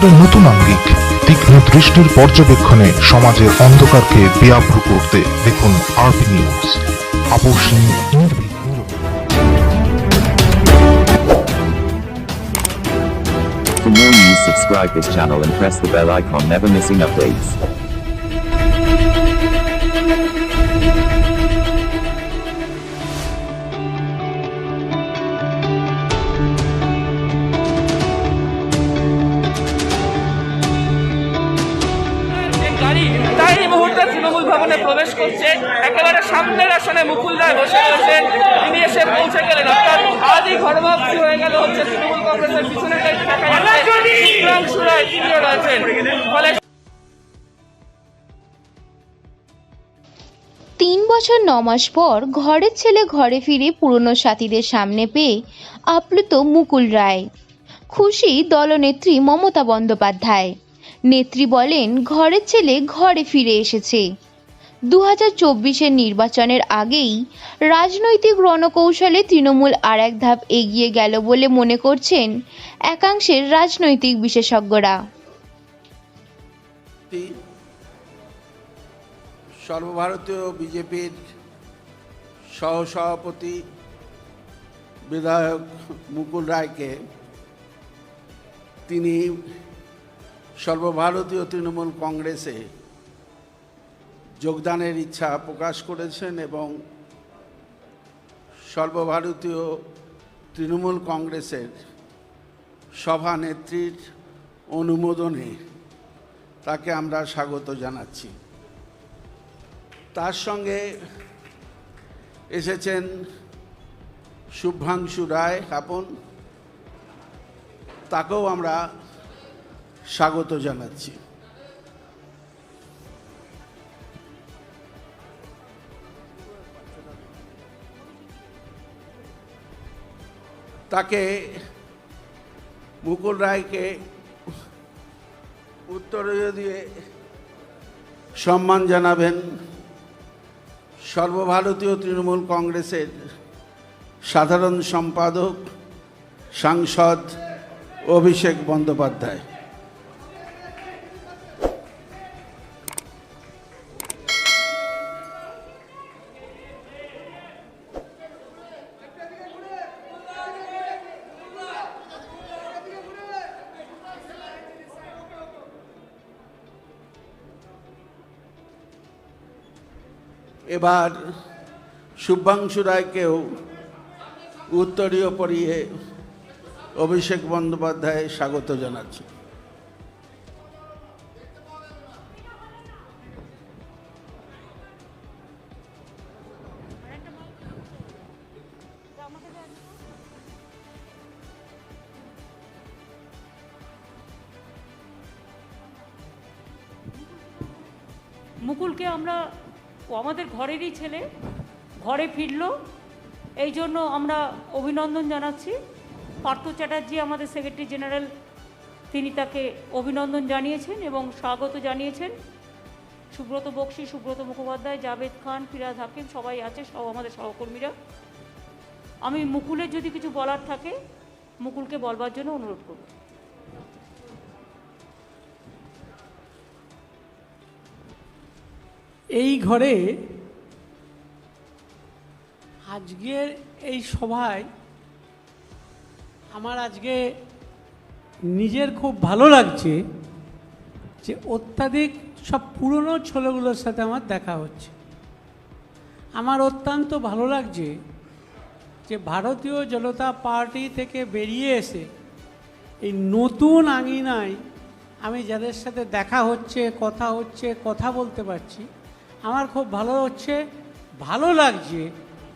একটা নতুন আঙ্গিক, তীক্ষ্ণ দৃষ্টির পর্যবেক্ষণে সমাজের অন্ধকারকে বেআব্রু করতে দেখুন আরবি নিউজ। আপসহীন, নির্ভীক, নিরপেক্ষ। For more news, subscribe this channel and press the bell icon, never missing updates. তাই এই মুহূর্তে তৃণমূল ভবনে প্রবেশ করছে। একেবারে সামনের আসনে মুকুল রায় বসে রয়েছেন, তিনি এসে পৌঁছে গেলেন। অর্থাৎ আজই ঘরভাবছি হয়ে গেল হচ্ছে তৃণমূল কংগ্রেসের পিছনে দেখা যাচ্ছে শুভ্রাংশু রায়, তিনিও রয়েছেন। ফলে 3 বছর 9 মাস পর ঘরের ছেলে ঘরে ফিরে পুরনো সাথীদের সামনে পেয়ে আপ্লুত মুকুল রায়। খুশি দলনেত্রী মমতা বন্দ্যোপাধ্যায়। নেত্রী বলেন, ঘরের ছেলে ঘরে ফিরে এসেছে। 2024-এর নির্বাচনের আগেই রাজনৈতিক রণকৌশলে তৃণমূল আর এক ধাপ এগিয়ে গেল বলে মনে করছেন একাংশের রাজনৈতিক বিশেষজ্ঞরা। সর্বভারতীয় বিজেপির সহসভাপতি বিধায়ক মুকুল রায়কে তিনি সর্বভারতীয় তৃণমূল কংগ্রেসে যোগদানের ইচ্ছা প্রকাশ করেছেন এবং সর্বভারতীয় তৃণমূল কংগ্রেসের সভানেত্রীর অনুমোদনে তাকে আমরা স্বাগত জানাচ্ছি। তার সঙ্গে এসেছেন শুভ্রাংশু রায় আপন, তাকেও আমরা স্বাগত জানাচ্ছি। তাকে মুকুল রায়কে উত্তরীয় দিয়ে সম্মান জানাবেন সর্বভারতীয় তৃণমূল কংগ্রেসের সাধারণ সম্পাদক সাংসদ অভিষেক বন্দ্যোপাধ্যায়। এবার শুভ্রাংশু রায়কেও উত্তরীয় পরিয়ে অভিষেক বন্দ্যোপাধ্যায় স্বাগত জানাচ্ছে। মুকুলকে আমরা, ও আমাদের ঘরেরই ছেলে, ঘরে ফিরল, এই জন্য আমরা অভিনন্দন জানাচ্ছি। পার্থ চ্যাটার্জি আমাদের সেক্রেটারি জেনারেল, তিনি তাকে অভিনন্দন জানিয়েছেন এবং স্বাগত জানিয়েছেন। সুব্রত বক্সী, সুব্রত মুখোপাধ্যায়, জাভেদ খান, ফিরাদ হাকিম সবাই আছে, সব আমাদের সহকর্মীরা। আমি মুকুলের যদি কিছু বলার থাকে মুকুলকে বলবার জন্য অনুরোধ করব। এই ঘরে আজকের এই সভায় আমার আজকে নিজের খুব ভালো লাগছে যে অত্যাধিক সব পুরনো ছেলেগুলোর সাথে আমার দেখা হচ্ছে। আমার অত্যন্ত ভালো লাগছে যে ভারতীয় জনতা পার্টি থেকে বেরিয়ে এসে এই নতুন আঙিনায় আমি যাদের সাথে দেখা হচ্ছে, কথা বলতে পারছি, আমার খুব ভালো লাগছে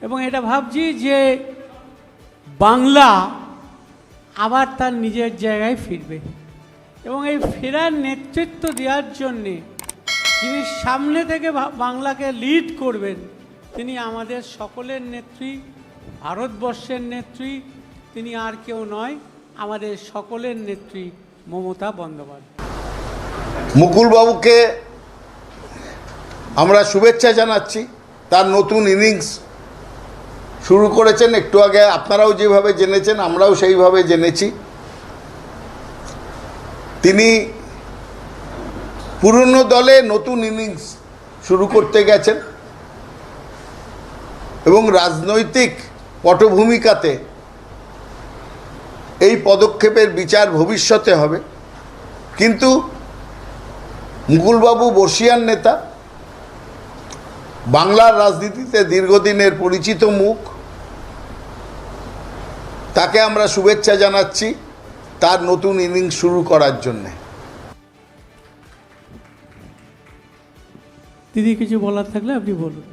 এবং এটা ভাবছি যে বাংলা আবার তার নিজের জায়গায় ফিরবে এবং এই ফেরার নেতৃত্ব দেওয়ার জন্যে যিনি সামনে থেকে বাংলাকে লিড করবেন তিনি আমাদের সকলের নেত্রী, ভারতবর্ষের নেত্রী, তিনি আর কেউ নয়, আমাদের সকলের নেত্রী মমতা বন্দ্যোপাধ্যায়। মুকুলবাবুকে আমরা শুভেচ্ছা জানাচ্ছি। তার নতুন ইনিংস শুরু করেছেন। একটু আগে আপনারাও যেভাবে জেনেছেন আমরাও সেইভাবে জেনেছি। তিনি পুরনো দলে নতুন ইনিংস শুরু করতে গেছেন এবং রাজনৈতিক পটভূমিকাতে এই পদক্ষেপের বিচার ভবিষ্যতে হবে। কিন্তু মুকুলবাবু বর্ষিয়ান নেতা, বাংলার রাজনীতিতে দীর্ঘদিনের পরিচিত মুখ, তাকে আমরা শুভেচ্ছা জানাচ্ছি তার নতুন ইনিংস শুরু করার জন্যে। দিদি কিছু বলার থাকলে আপনি বলুন।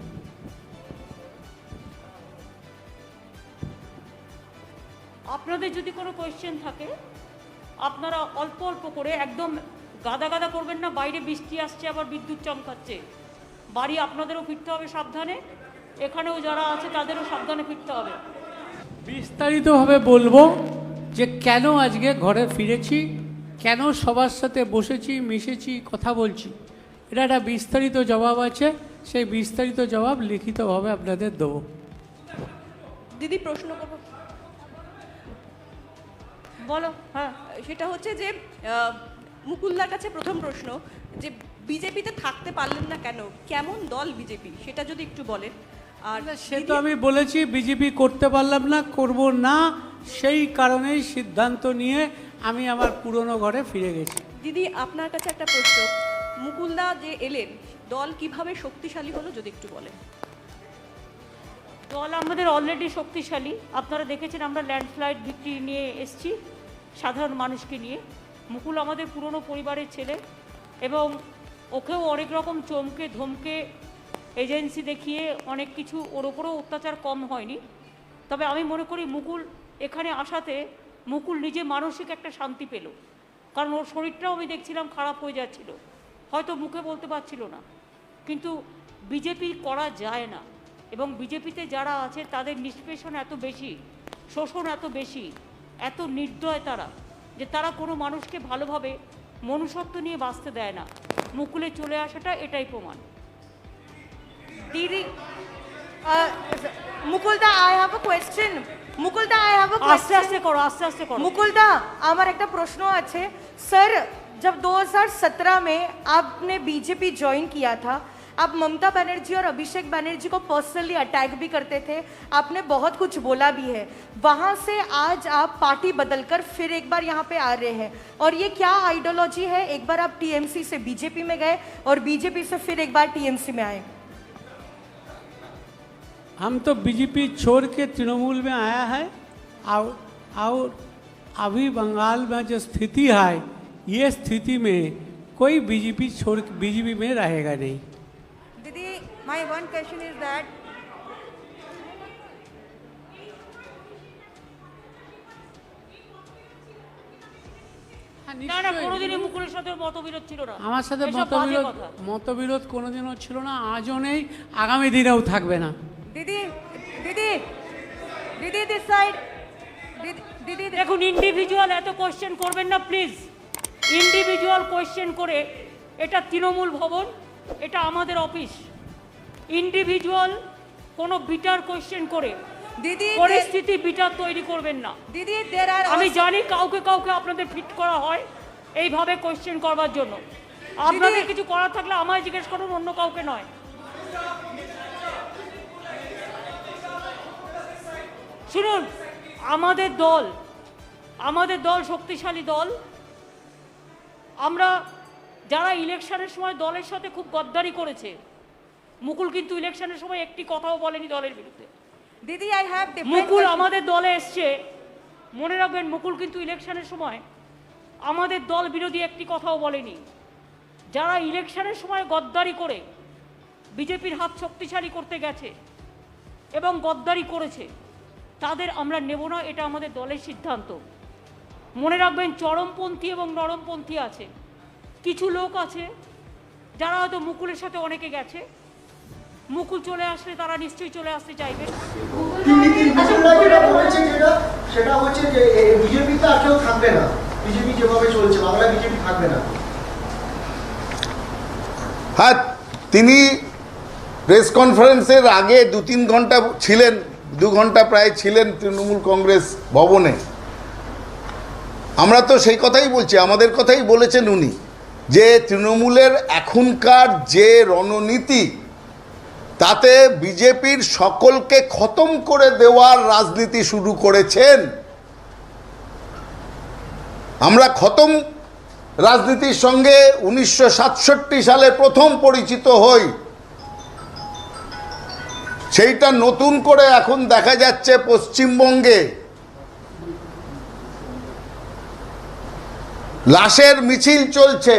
আপনাদের যদি কোনো কোয়েশ্চেন থাকে আপনারা অল্প অল্প করে, একদম গাদা গাদা করবেন না। বাইরে বৃষ্টি আসছে, আবার বিদ্যুৎ চমকাচ্ছে। বাড়ি আপনাদেরও ফিরতে হবে সাবধানে, এখানেও যারা আছে তাদেরও সাবধানে ফিরতে হবে। বিস্তারিতভাবে বলবো যে কেন আজকে ঘরে ফিরেছি, কেন সবার সাথে বসেছি, মিশেছি, কথা বলছি। এটা একটা বিস্তারিত জবাব আছে, সেই বিস্তারিত জবাব লিখিতভাবে আপনাদের দেবো। দিদি প্রশ্ন করবো, বলো। হ্যাঁ, সেটা হচ্ছে যে মুকুলদার কাছে প্রথম প্রশ্ন, যে বিজেপিতে থাকতে পারলেন না কেন, কেমন দল বিজেপি, সেটা যদি একটু বলেন। আর সে তো আমি বলেছি বিজেপি করতে পারলাম না, করব না, সেই কারণেই সিদ্ধান্ত নিয়ে আমি আমার পুরনো ঘরে ফিরে গেছি। দিদি আপনার কাছে একটা প্রশ্ন, মুকুলদা যে এলেন, দল কিভাবে শক্তিশালী হলো যদি একটু বলেন। দল আমাদের অলরেডি শক্তিশালী। আপনারা দেখেছেন আমরা ল্যান্ডস্লাইড ভিক্টরি নিয়ে এসেছি সাধারণ মানুষকে নিয়ে। মুকুল আমাদের পুরনো পরিবারের ছেলে এবং ওকেও অনেক রকম চমকে ধমকে এজেন্সি দেখিয়ে অনেক কিছু, ওর ওপরেও অত্যাচার কম হয়নি। তবে আমি মনে করি মুকুল এখানে আসাতে মুকুল নিজে মানসিক একটা শান্তি পেল, কারণ ওর শরীরটাও আমি দেখছিলাম খারাপ হয়ে যাচ্ছিল, হয়তো মুখে বলতে পারছিল না। কিন্তু বিজেপি করা যায় না, এবং বিজেপিতে যারা আছে তাদের নিষ্পেষণ এত বেশি, শোষণ এত বেশি, এত নির্দয় তারা, যে তারা কোনো মানুষকে ভালোভাবে মনুষ্যত্ব নিয়ে বাঁচতে দেয় না। মুকুলে চলে আসাটা এটাই প্রমাণ। দিদি মুকুলদা, আই হ্যাভ আ কোয়েশ্চেন। মুকুলদা, আই হ্যাভ আ আস্তে আস্তে করো, আস্তে আস্তে করো। মুকুলদা, আমার একটা প্রশ্ন আছে। सर, जब 2017 में आपने बीजेपी ज्वाइन किया था, आप ममता बनर्जी और अभिषेक बनर्जी को पर्सनली अटैक भी करते थे, आपने बहुत कुछ बोला भी है। वहाँ से आज आप पार्टी बदलकर फिर एक बार यहाँ पे आ रहे हैं, और ये क्या आइडियोलॉजी है? एक बार आप टीएमसी से बीजेपी में गए और बीजेपी से फिर एक बार टीएमसी में आए। हम तो बीजेपी छोड़ के तृणमूल में आया है, और अभी बंगाल में जो स्थिति है, ये स्थिति में कोई बीजेपी छोड़ बीजेपी में रहेगा नहीं। दीदी, my one question is that না না, কোনোদিনই মুকুলের সাথে মতবিরোধ ছিল না। আমার সাথে এসব বাজে কথা। মতবিরোধ কোনোদিনও ছিল না, আজও নেই, আগামী দিনেও থাকবে না। दीदी दीदी दीदी दिस साइड, दीदी দেখুন, ইন্ডিভিজুয়াল এত কোয়েশ্চেন করবেন না প্লিজ। ইন্ডিভিজুয়াল কোয়েশ্চেন করে, এটা তৃণমূল ভবন, এটা আমাদের অফিস। ইন্ডিভিজুয়াল কোনো বিটার কোয়েশ্চেন করে दीदी পরিস্থিতি বিটার তৈরি করবেন না। दीदी देयर आर আমি জানি কাউকে কাউকে আপনাদের ফিট করা হয় এইভাবে কোয়েশ্চেন করবার জন্য। আপনাদের কিছু করার থাকলে আমায় জিজ্ঞেস করুন, অন্য কাউকে নয়। শুনুন, আমাদের দল শক্তিশালী দল। আমরা যারা ইলেকশনের সময় দলের সাথে খুব গদ্দারি করেছে, মুকুল কিন্তু ইলেকশনের সময় একটি কথাও বলেনি দলের বিরুদ্ধে। दीदी आई हैव মুকুল আমাদের দলে এসছে, মনে রাখবেন, মুকুল কিন্তু ইলেকশনের সময় আমাদের দল বিরোধী একটি কথাও বলেনি। যারা ইলেকশনের সময় গদ্দারি করে বিজেপির হাত শক্তিশালী করতে গেছে এবং গদ্দারি করেছে, তাদের আমরা নেব না, এটা আমাদের দলের সিদ্ধান্ত। মনে রাখবেন, চরমপন্থী এবং নরমপন্থী আছে। কিছু লোক আছে যারা হয়তো মুকুলের সাথে অনেকে গেছে, মুকুল চলে আসলে তারা নিশ্চয়ই চলে আসতে চাইবে। সেটা হচ্ছে যে বিজেপিতে আর কেউ থাকবে না, বিজেপি যেভাবে চলছে বাংলা বিজেপি থাকবে না। হ্যাঁ, তিনি প্রেস কনফারেন্সের আগে 2-3 ঘন্টা ছিলেন, 2 ঘন্টা প্রায় ছিলেন তৃণমূল কংগ্রেস ভবনে। আমরা তো সেই কথাই বলছি, আমাদের কথাই বলেছেন উনি, যে তৃণমূলের এখনকার যে রণনীতি, তাতে বিজেপির সকলকে খতম করে দেওয়ার রাজনীতি শুরু করেছেন। আমরা খতম রাজনীতির সঙ্গে 1967 সালে প্রথম পরিচিত হই। সেইটা নতুন করে এখন দেখা যাচ্ছে পশ্চিমবঙ্গে লাশের মিছিল চলছে,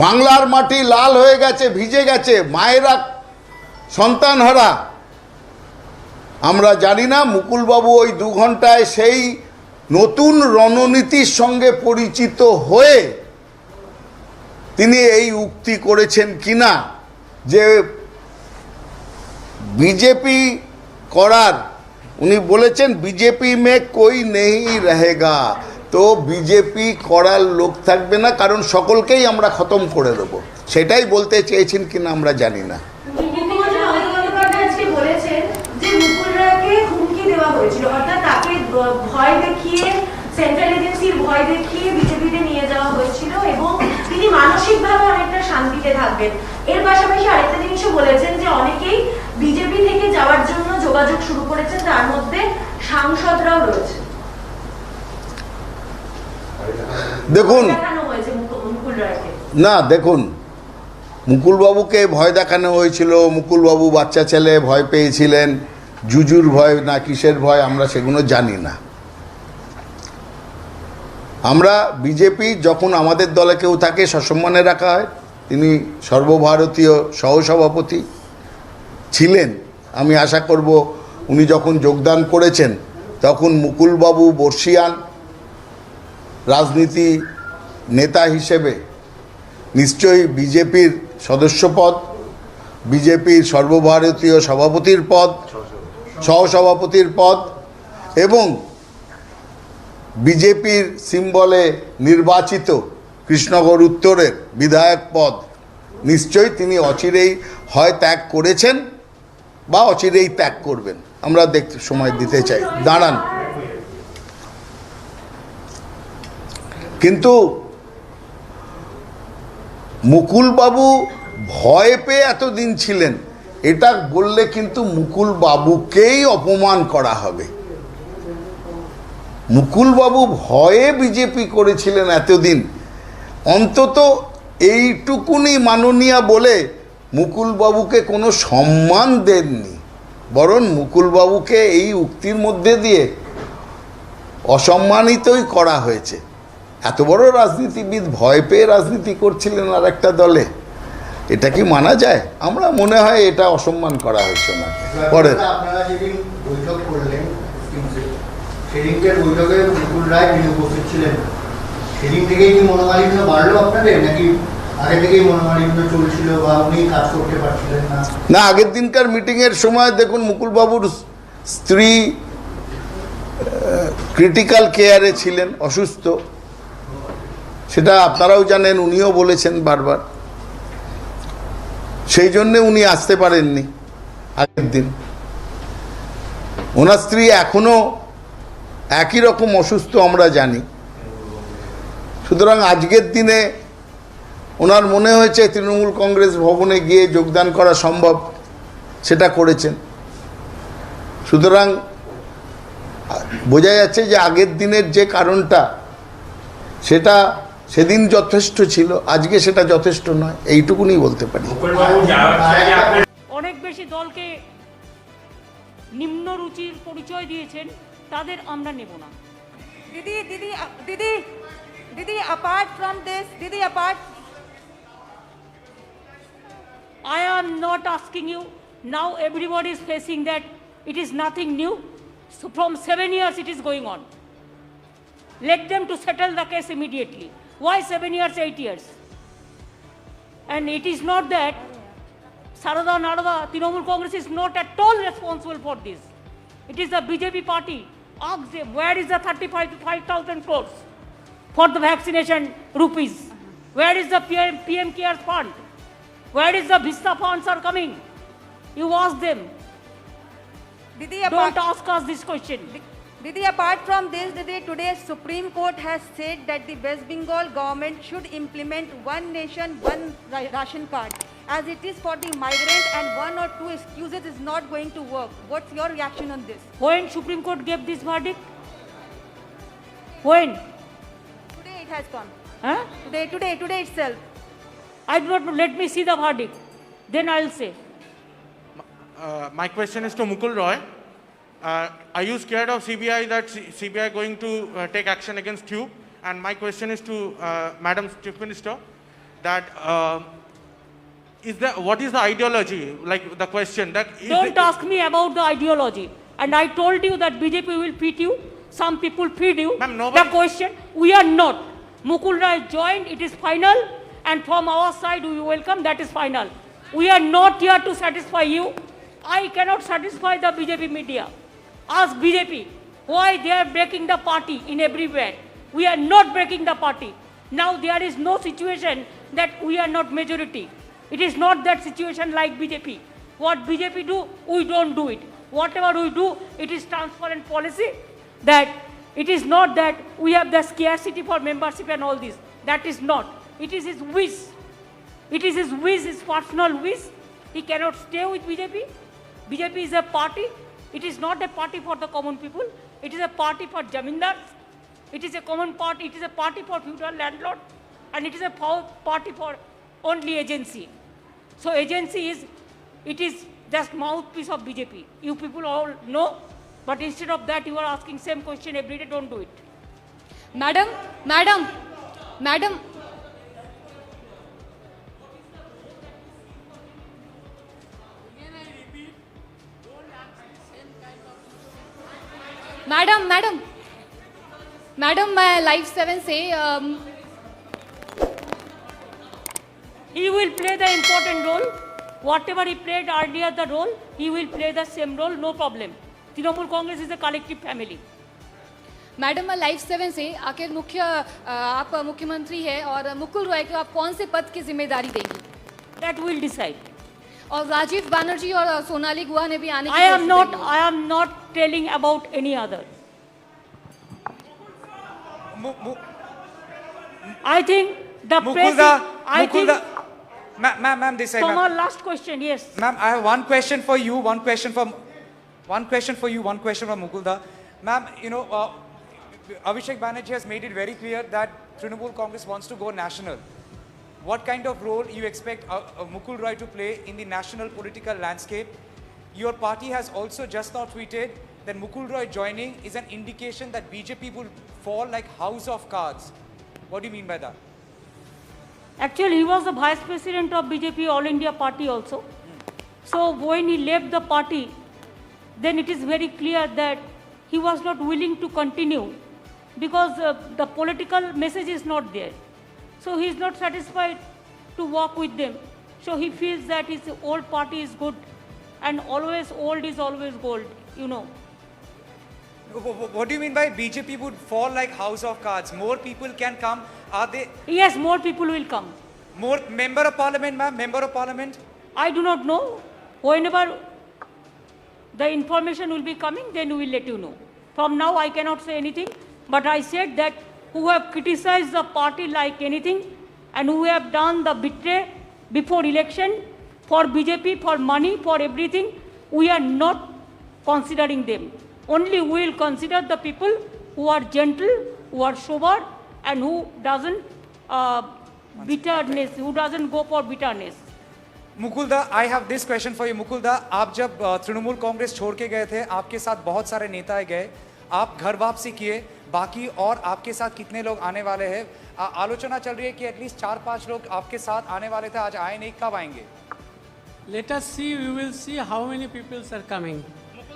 বাংলার মাটি লাল হয়ে গেছে, ভিজে গেছে, মায়েরা সন্তানহারা। আমরা জানি না মুকুলবাবু ওই 2 ঘন্টায় সেই নতুন রণনীতির সঙ্গে পরিচিত হয়ে তিনি এই উক্তি করেছেন কিনা যে বিজেপি করার, উনি বলেছেন বিজেপি মে কোই নেই রহেগা, তো বিজেপি করার লোক থাকবে না, কারণ সকলকেই আমরা খতম করে দেব। সেটাই বলতে চেয়েছেন কিনা আমরা জানি না। বলেছেন যে মুকুল রায়কে হুমকি দেওয়া হয়েছিল, অর্থাৎ তাকে ভয় দেখিয়ে, সেন্ট্রাল এজেন্সির ভয় দেখিয়ে বিজেপিতে নিয়ে যাওয়া হয়েছিল এবং তিনি মানসিকভাবে অনেকটা শান্তিতে থাকবেন। এর পাশাপাশি আরেকটা জিনিসও বলেছেন যে অনেকেই বিজেপি থেকে যাওয়ার জন্য যোগাযোগ শুরু করেছেন, তার মধ্যে সাংসদরাও রয়েছে। দেখুন মুকুল রায়কে না, দেখুন, মুকুলবাবুকে ভয় দেখানো হয়েছিল, মুকুলবাবু বাচ্চা ছেলে ভয় পেয়েছিলেন, জুজুর ভয় না কিসের ভয় আমরা সেগুলো জানি না। আমরা বিজেপি যখন আমাদের দলে কেউ থাকে সসম্মানে রাখা হয়। তিনি সর্বভারতীয় সহসভাপতি ছিলেন। আমি আশা করব উনি যখন যোগদান করেছেন তখন মুকুলবাবু বর্ষিয়ান রাজনীতি নেতা হিসেবে নিশ্চয়ই বিজেপির সদস্যপদ, বিজেপির সর্বভারতীয় সভাপতির পদ, সহসভাপতির পদ এবং বিজেপির সিম্বলে নির্বাচিত কৃষ্ণগড় উত্তরের বিধায়ক পদ নিশ্চয়ই তিনি অচিরেই হয় ত্যাগ করেছেন বা অচিরেই ত্যাগ করবেন। আমরা দেখতে সময় দিতে চাই। দাঁড়ান, কিন্তু মুকুলবাবু ভয় পেয়ে এতদিন ছিলেন, এটা বললে কিন্তু মুকুলবাবুকেই অপমান করা হবে। মুকুলবাবু ভয়ে বিজেপি করেছিলেন এতদিন, অন্তত এইটুকুনি মাননীয়া বলে মুকুলবাবুকে কোনো সম্মান দেননি, বরং মুকুলবাবুকে এই উক্তির মধ্যে দিয়ে অসম্মানিতই করা হয়েছে। এত বড় রাজনীতিবিদ ভয় পেয়ে রাজনীতি করছিলেন আর একটা দলে, এটা কি মানা যায়? আমরা মনে হয় এটা অসম্মান করা হয়েছে না। পরে আপনারা যেদিন বৈঠক করলেন, সেদিনকার বৈঠকে মুকুল রায় তিনি উপস্থিত ছিলেন, সেদিন থেকেই কি মনোমালিন্য বাড়লো আপনাদের, নাকি আগে থেকেই মনোমালিন্য চলছিল বা উনি কাজ করতে পারছিলেন না? না, আগের দিনকার মিটিংয়ের সময় দেখুন মুকুলবাবুর স্ত্রী ক্রিটিক্যাল কেয়ারে ছিলেন, অসুস্থ, সেটা আপনারাও জানেন, উনিও বলেছেন বারবার, সেই জন্যে উনি আসতে পারেননি আগের দিন। ওনার স্ত্রী এখনও একই রকম অসুস্থ আমরা জানি। সুতরাং আজকের দিনে ওনার মনে হয়েছে তৃণমূল কংগ্রেস ভবনে গিয়ে যোগদান করা সম্ভব, সেটা করেছেন। সুতরাং বোঝা যাচ্ছে যে আগের দিনের যে কারণটা সেটা সেদিন যথেষ্ট ছিল, আজকে সেটা যথেষ্ট নয়, এইটুকুনি বলতে পারি। অনেক বেশি দলকে নিম্ন রুচির পরিচয় দিয়েছেন, তাদের আমরা নেব না। দিদি দিদি দিদি দিদি apart from this, দিদি apart, I am not asking you, now everybody is facing that it is nothing new. So from 7 years it is going on. Let them to settle the case immediately. Why 7 years, 8 years? And it is not that Sarada Narada, Trinamool Congress is not at all responsible for this. It is the BJP party. Ask them, where is the 35,000 crores for the vaccination rupees? Where is the PM Cares fund? Where is the Vista funds are coming? You ask them. দিদি Don't ask us this question. Didi, apart from this, Didi, today Supreme Court has said that the West Bengal government should implement one nation, one ration card, as it is for the migrant and one or two excuses is not going to work. What's your reaction on this? When Supreme Court gave this verdict? When? Today it has come. Huh? Today itself. I do not know. Let me see the verdict. Then I will say. My question is to Mukul Roy. Are you scared of CBI that CBI going to take action against you? And my question is to Madam Chief Minister that what is the ideology? Like the question that Don't ask me about the ideology. And I told you that BJP will feed you. Some people feed you. Ma'am, nobody- The question, we are not. Mukul Roy joined, it is final. And from our side, we welcome, that is final. We are not here to satisfy you. I cannot satisfy the BJP media. Ask BJP why they are breaking the party in everywhere. We are not breaking the party. Now there is no situation that we are not majority. It is not that situation like BJP. What BJP do, we don't do it. Whatever we do, it is transparent policy. That it is not that we have the scarcity for membership and all this. That is not. It is his wish. It is his wish, his personal wish. He cannot stay with BJP. BJP is a party. It is not a party for the common people. It is a party for jamindars. It is a common party. It is a party for feudal landlord. And it is a party for only agency. So agency is, it is just mouthpiece of BJP. You people all know. But instead of that, you are asking same question every day. Don't do it. Madam. Madam मैं live 7 से He will play the important role. Whatever he played earlier the role, he will play the same role, no problem. Trinamool Congress is a collective family. Madam मैं live 7 से आखिर आप मुख्यमंत्री है और मुकुल रॉय को आप कौन से पद की जिम्मेदारी देंगी? That will decide. और राजीव बनर्जी और सोनाली गुहा ने भी आने की I am not telling about any other. I think the president. Ma'am, this side. Tomorrow last question, yes. Ma'am, I have one question for you, one question for Mukulda. Ma'am, you know, Abhishek Banerjee has made it very clear that Trinamool Congress wants to go national. What kind of role you expect Mukul Roy to play in the national political landscape? Your party has also just now tweeted that Mukul Roy joining is an indication that BJP will fall like house of cards. What do you mean by that? Actually, he was the vice president of BJP All India Party also. So when he left the party, then it is very clear that he was not willing to continue because the political message is not there. So he is not satisfied to work with them. So he feels that his old party is good and always old is always gold, you know. What do you mean by BJP would fall like house of cards? More people can come. Are they? Yes, more people will come. More member of parliament, ma'am? Member of parliament? I do not know. Whenever the information will be coming, then we will let you know. From now, I cannot say anything. But I said that who have criticized the party like anything and who have done the betray before election for BJP, for money, for everything, we are not considering them. Only we will consider the people who are gentle, who are sober, and who doesn't bitterness, who doesn't go for bitterness. मुकुलदा, I have this question for you. मुकुलदा, आप जब तृणमूल कांग्रेस छोड़ के गए थे, आपके साथ बहुत सारे नेता गए, आप घर वापसी किए, बाकी और आपके साथ कितने लोग आने वाले हैं? आलोचना चल रही है कि एटलीस्ट 4-5 लोग आपके साथ आने वाले थे, आज आए नहीं, कब आएंगे? Let us see, we will see how many people are coming.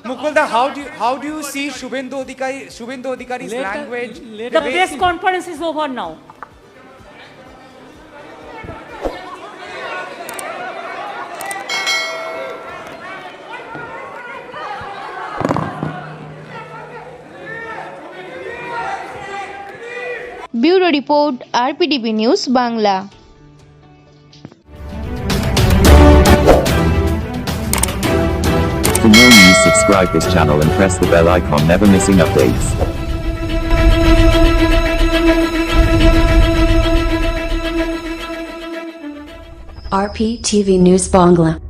Mukulda, how do you see Shubhendu Adhikari's language? The press conference is over now. Bureau report RPDB news Bangla. For more news, subscribe this channel and press the bell icon, never missing updates. RPTV News Bangla.